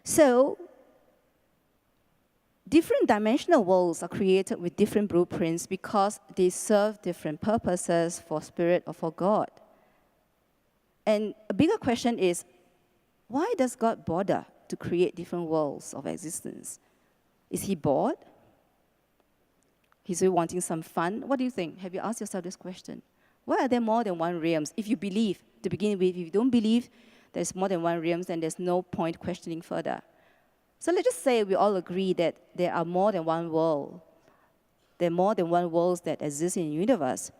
So, different dimensional worlds are created with different blueprints because they serve different purposes for spirit or for God. And a bigger question is, why does God bother to create different worlds of existence? Is he bored? Is he wanting some fun? What do you think? Have you asked yourself this question? Why are there more than one realms? If you believe, to begin with, if you don't believe there's more than one realms, then there's no point questioning further. So let's just say we all agree that there are more than one world. There are more than one worlds that exist in the universe.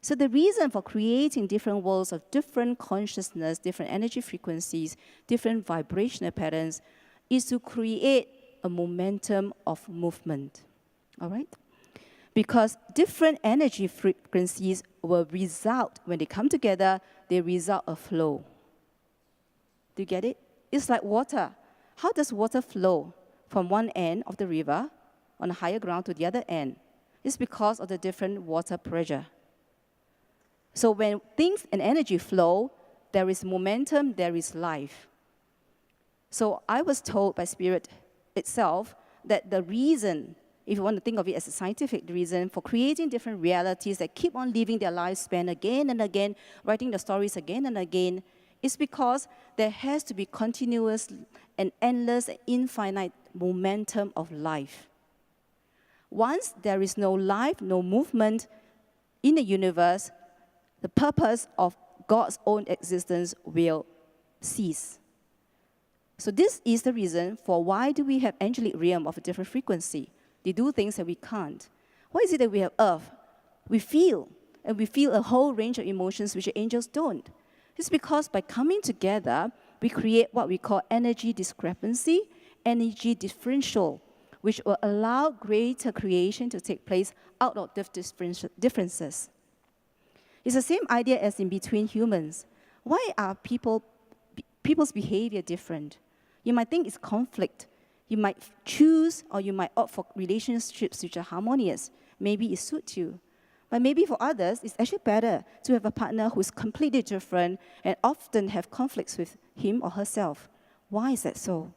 So the reason for creating different worlds of different consciousness, different energy frequencies, different vibrational patterns is to create a momentum of movement. All right? Because different energy frequencies will result, when they come together, they result a flow. Do you get it? It's like water. How does water flow from one end of the river on a higher ground to the other end? It's because of the different water pressure. So when things and energy flow, there is momentum, there is life. So I was told by Spirit itself that the reason, if you want to think of it as a scientific reason, for creating different realities that keep on living their lifespan again and again, writing the stories again and again, is because there has to be continuous and endless and infinite momentum of life. Once there is no life, no movement in the universe, the purpose of God's own existence will cease. So this is the reason for why do we have angelic realm of a different frequency. They do things that we can't. Why is it that we have earth? We feel, and we feel a whole range of emotions which angels don't. It's because by coming together, we create what we call energy discrepancy, energy differential, which will allow greater creation to take place out of differences. It's the same idea as in between humans. Why are people's behavior different? You might think it's conflict. You might choose or you might opt for relationships which are harmonious. Maybe it suits you. But maybe for others, it's actually better to have a partner who's completely different and often have conflicts with him or herself. Why is that so?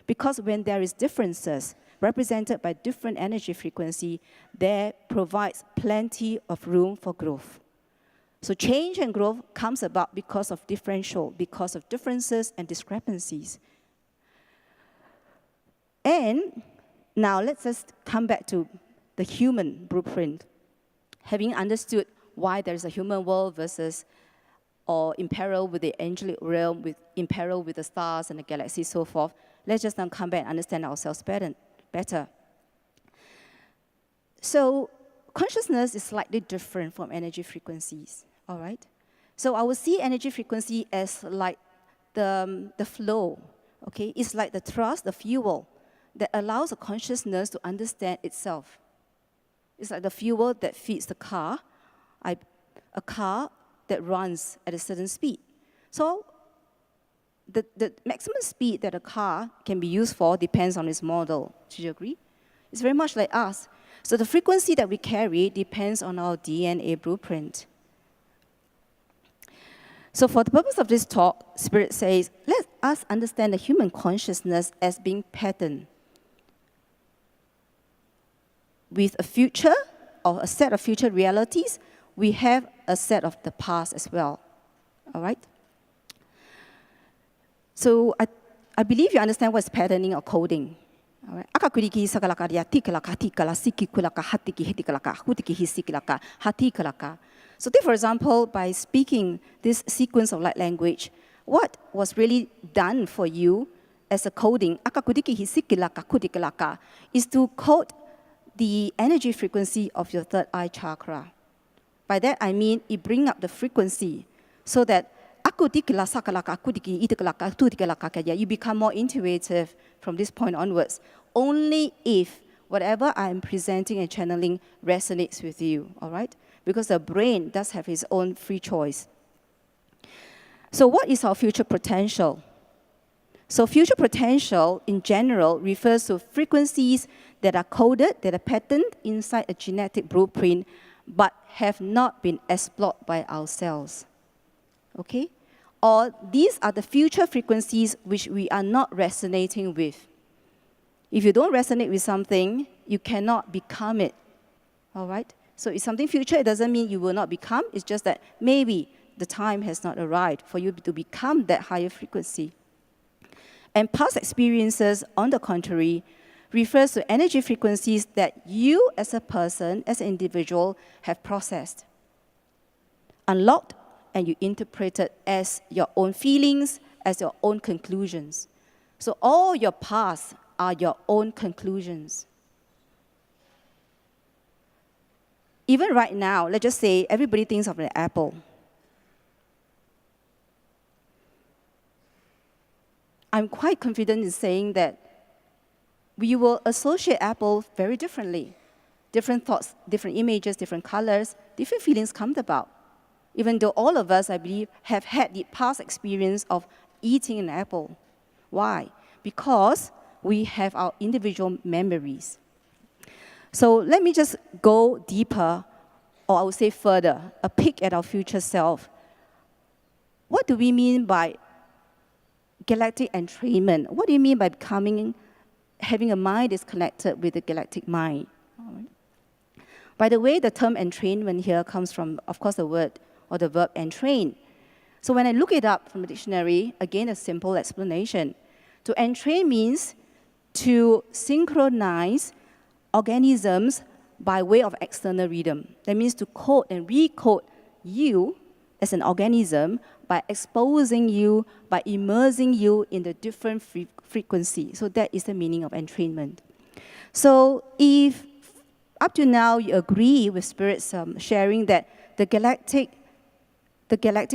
Because when there is differences represented by different energy frequency, there provides plenty of room for growth. So change and growth comes about because of differential, because of differences and discrepancies. And now let's just come back to the human blueprint. Having understood why there's a human world versus or in parallel with the angelic realm, in parallel with the stars and the galaxy, so forth, let's just now come back and understand ourselves better. So consciousness is slightly different from energy frequencies. All right? So I will see energy frequency as like the flow, okay? It's like the thrust, the fuel that allows a consciousness to understand itself. It's like the fuel that feeds the car, a car that runs at a certain speed. So the maximum speed that a car can be used for depends on its model. Do you agree? It's very much like us. So the frequency that we carry depends on our DNA blueprint. So for the purpose of this talk, Spirit says, let us understand the human consciousness as being patterned with a future or a set of future realities. We have a set of the past as well. All right? So I believe you understand what's patterning or coding. All right? So take, for example, by speaking this sequence of light language, what was really done for you as a coding is to code the energy frequency of your third eye chakra. By that I mean it brings up the frequency so that you become more intuitive from this point onwards. Only if whatever I am presenting and channeling resonates with you, all right? Because the brain does have its own free choice. So what is our future potential? So future potential in general refers to frequencies that are coded, that are patterned inside a genetic blueprint, but have not been explored by ourselves. Okay? or these are the future frequencies which we are not resonating with. If you don't resonate with something, you cannot become it, all right? So if something future, it doesn't mean you will not become. It's just that maybe the time has not arrived for you to become that higher frequency. And past experiences, on the contrary, refers to energy frequencies that you as a person, as an individual, have processed, unlocked, and you interpreted as your own feelings, as your own conclusions. So all your past are your own conclusions. Even right now, let's just say everybody thinks of an apple. I'm quite confident in saying that we will associate apple very differently. Different thoughts, different images, different colors, different feelings come about. Even though all of us, I believe, have had the past experience of eating an apple. Why? Because we have our individual memories. So let me just go deeper, or I would say further, a peek at our future self. What do we mean by galactic entrainment? What do you mean by having a mind that's connected with the galactic mind? All right. By the way, the term entrainment here comes from, of course, the word or the verb entrain. So when I look it up from the dictionary, again, a simple explanation. To entrain means to synchronize organisms by way of external rhythm. That means to code and recode you as an organism by exposing you, by immersing you in the different frequency. So that is the meaning of entrainment. So if up to now you agree with Spirit's sharing that the galactic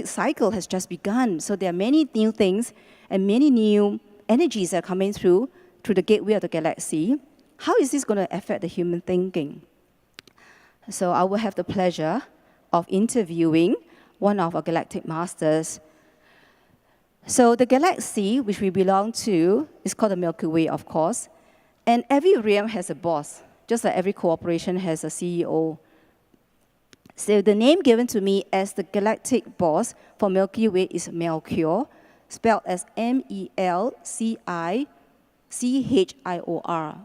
cycle has just begun, so there are many new things and many new energies that are coming through the gateway of the galaxy, how is this going to affect the human thinking? So I will have the pleasure of interviewing one of our galactic masters. So the galaxy, which we belong to, is called the Milky Way, of course. And every realm has a boss, just like every corporation has a CEO. So the name given to me as the galactic boss for Milky Way is Melchior, spelled as Melchior,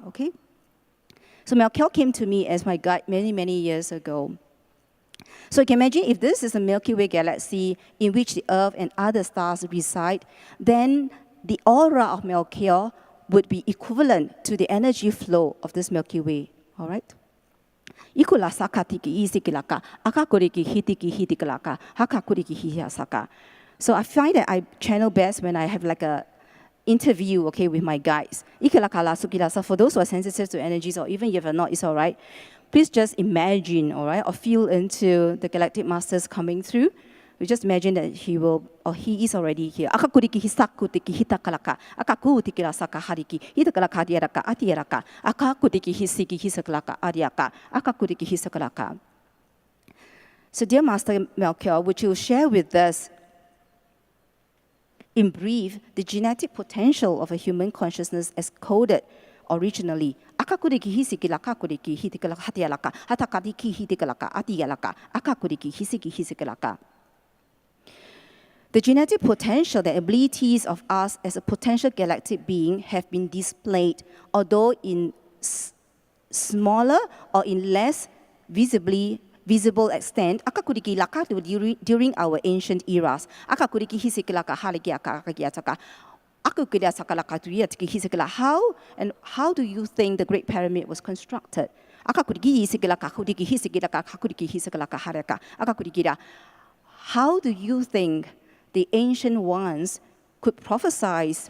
okay? So Melchior came to me as my guide many, many years ago. So you can imagine if this is a Milky Way galaxy in which the Earth and other stars reside, then the aura of Melchior would be equivalent to the energy flow of this Milky Way, all right? So I find that I channel best when I have like a interview, okay, with my guides. For those who are sensitive to energies, or even if you're not, it's all right. Please just imagine, all right, or feel into the galactic masters coming through. We just imagine that he is already here. So dear Master Melchior, would you share with us, in brief, the genetic potential of a human consciousness as coded originally? The genetic potential, the abilities of us as a potential galactic being have been displayed, although in smaller or in less visible extent during our ancient eras. How do you think the Great Pyramid was constructed? How do you think the ancient ones could prophesize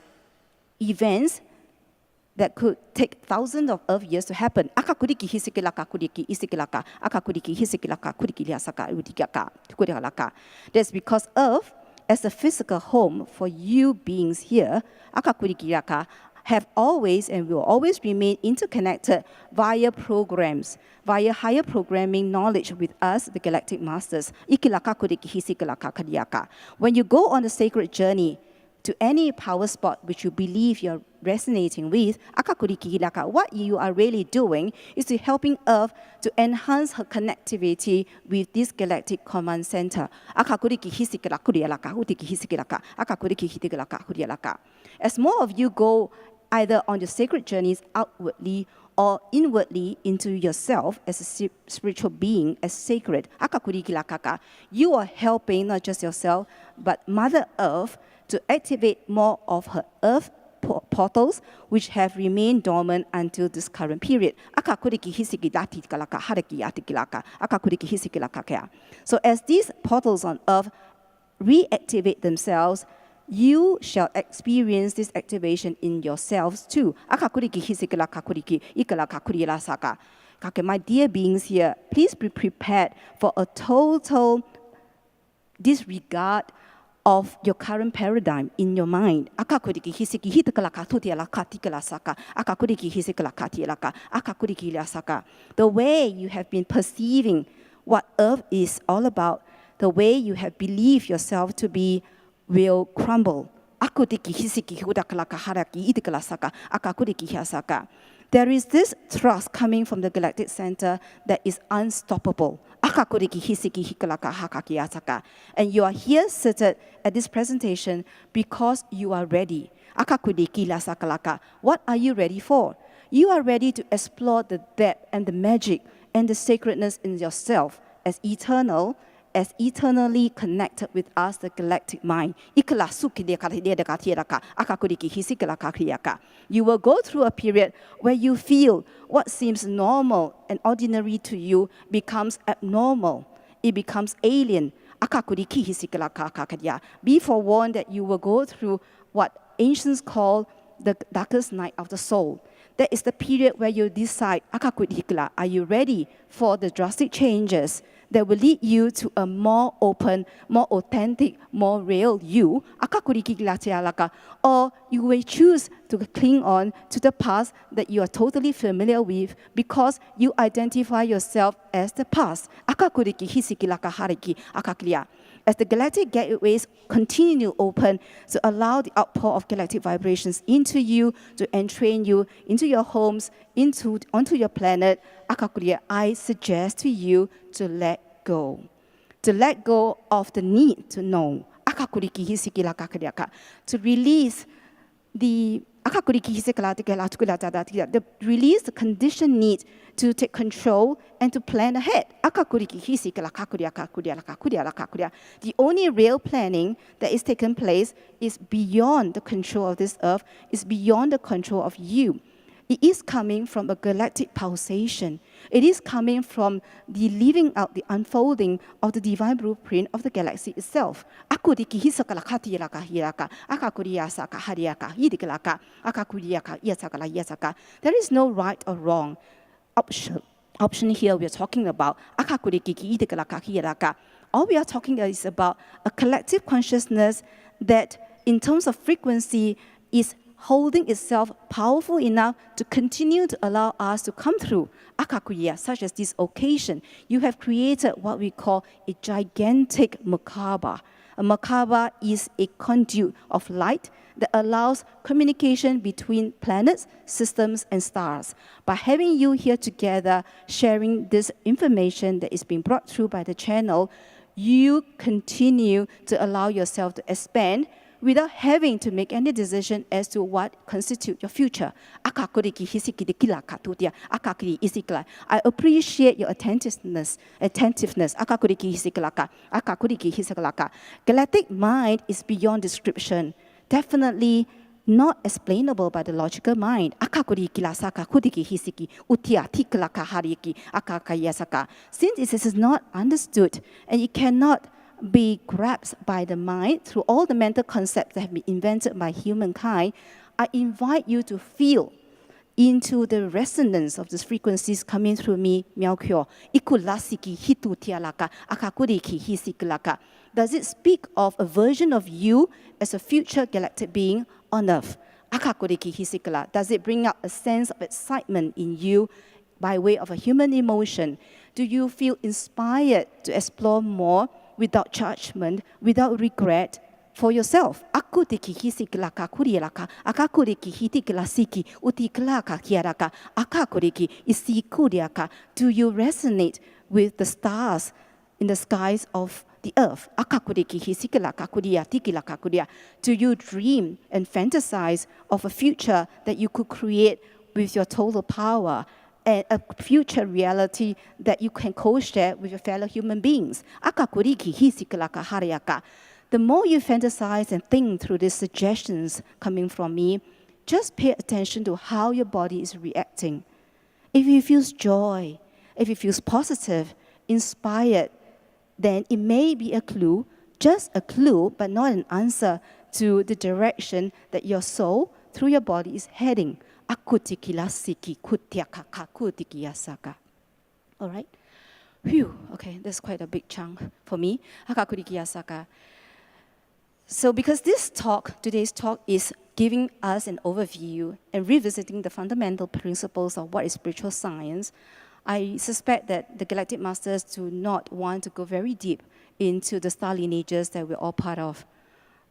events that could take thousands of Earth years to happen? That's because Earth, as a physical home for you beings here, have always and will always remain interconnected via programs, via higher programming knowledge with us, the galactic masters. When you go on a sacred journey to any power spot which you believe you're resonating with, what you are really doing is to helping Earth to enhance her connectivity with this galactic command center. As more of you go either on your sacred journeys outwardly or inwardly into yourself as a spiritual being, as sacred, you are helping not just yourself, but Mother Earth to activate more of her Earth portals, which have remained dormant until this current period. So as these portals on Earth reactivate themselves, you shall experience this activation in yourselves too. My dear beings here, please be prepared for a total disregard of your current paradigm in your mind. The way you have been perceiving what Earth is all about, the way you have believed yourself to be, will crumble. There is this thrust coming from the galactic center that is unstoppable. And you are here seated at this presentation because you are ready. What are you ready for? You are ready to explore the depth and the magic and the sacredness in yourself as eternal, as eternally connected with us, the galactic mind. You will go through a period where you feel what seems normal and ordinary to you becomes abnormal. It becomes alien. Be forewarned that you will go through what ancients call the darkest night of the soul. That is the period where you decide, are you ready for the drastic changes that will lead you to a more open, more authentic, more real you? Or you will choose to cling on to the past that you are totally familiar with because you identify yourself as the past. As the galactic gateways continue to open to allow the outpour of galactic vibrations into you, to entrain you into your homes, onto your planet, I suggest to you to let go. To let go of the need to know. To release the release the conditioned need to take control and to plan ahead. The only real planning that is taking place is beyond the control of this earth, is beyond the control of you. It is coming from a galactic pulsation. It is coming from the living out, the unfolding of the divine blueprint of the galaxy itself. There is no right or wrong option here we are talking about. All we are talking is about a collective consciousness that, in terms of frequency, is holding itself powerful enough to continue to allow us to come through such as this occasion. You have created what we call a gigantic Merkaba. A Merkaba is a conduit of light that allows communication between planets, systems, and stars. By having you here together, sharing this information that is being brought through by the channel, you continue to allow yourself to expand without having to make any decision as to what constitutes your future. I appreciate your attentiveness. Galactic mind is beyond description, definitely not explainable by the logical mind. Since it is not understood and it cannot be grasped by the mind through all the mental concepts that have been invented by humankind, I invite you to feel into the resonance of these frequencies coming through me, Miao. Does it speak of a version of you as a future galactic being on Earth? Does it bring up a sense of excitement in you by way of a human emotion? Do you feel inspired to explore more without judgment, without regret, for yourself. Aku tiki hisikilaka kurielaka, akakuriki hitikilasiki, utiklaka kiaraka, akakuriki isikuriaka. Do you resonate with the stars in the skies of the earth? Akakuriki hisikilaka kuria, tikilaka kuria. Do you dream and fantasize of a future that you could create with your total power? And a future reality that you can co-share with your fellow human beings. The more you fantasize and think through these suggestions coming from me, just pay attention to how your body is reacting. If it feels joy, if it feels positive, inspired, then it may be a clue, just a clue, but not an answer to the direction that your soul, through your body, is heading. All right? Phew, okay, that's quite a big chunk for me. So because today's talk is giving us an overview and revisiting the fundamental principles of what is spiritual science, I suspect that the Galactic Masters do not want to go very deep into the star lineages that we're all part of.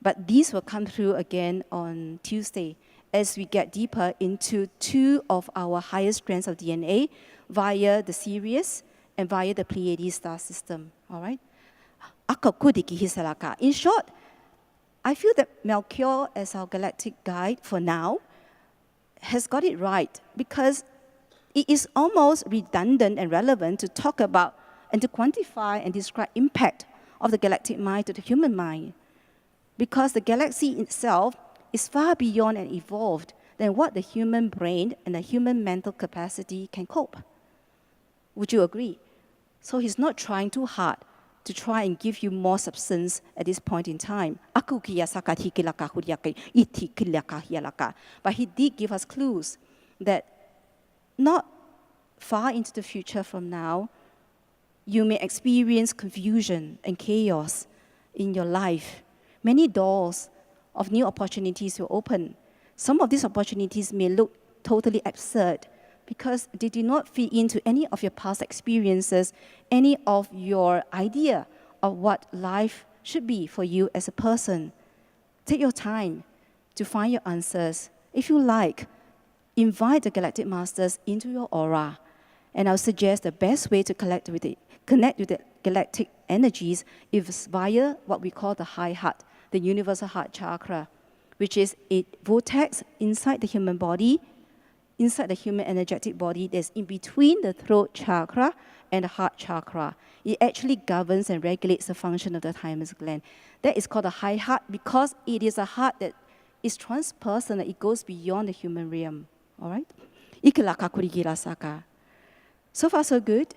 But these will come through again on Tuesday as we get deeper into two of our highest strands of DNA via the Sirius and via the Pleiades star system. All right? In short, I feel that Melchior, as our galactic guide for now, has got it right, because it is almost redundant and relevant to talk about and to quantify and describe impact of the galactic mind to the human mind, because the galaxy itself is far beyond and evolved than what the human brain and the human mental capacity can cope. Would you agree? So he's not trying too hard to try and give you more substance at this point in time. But he did give us clues that not far into the future from now, you may experience confusion and chaos in your life. Many doors of new opportunities will open. Some of these opportunities may look totally absurd because they do not fit into any of your past experiences, any of your idea of what life should be for you as a person. Take your time to find your answers. If you like, invite the Galactic Masters into your aura. And I'll suggest the best way to connect with the galactic energies is via what we call the high heart, the universal heart chakra, which is a vortex inside the human body, inside the human energetic body that's in between the throat chakra and the heart chakra. It actually governs and regulates the function of the thymus gland. That is called a high heart because it is a heart that is transpersonal. It goes beyond the human realm. All right? So far, so good.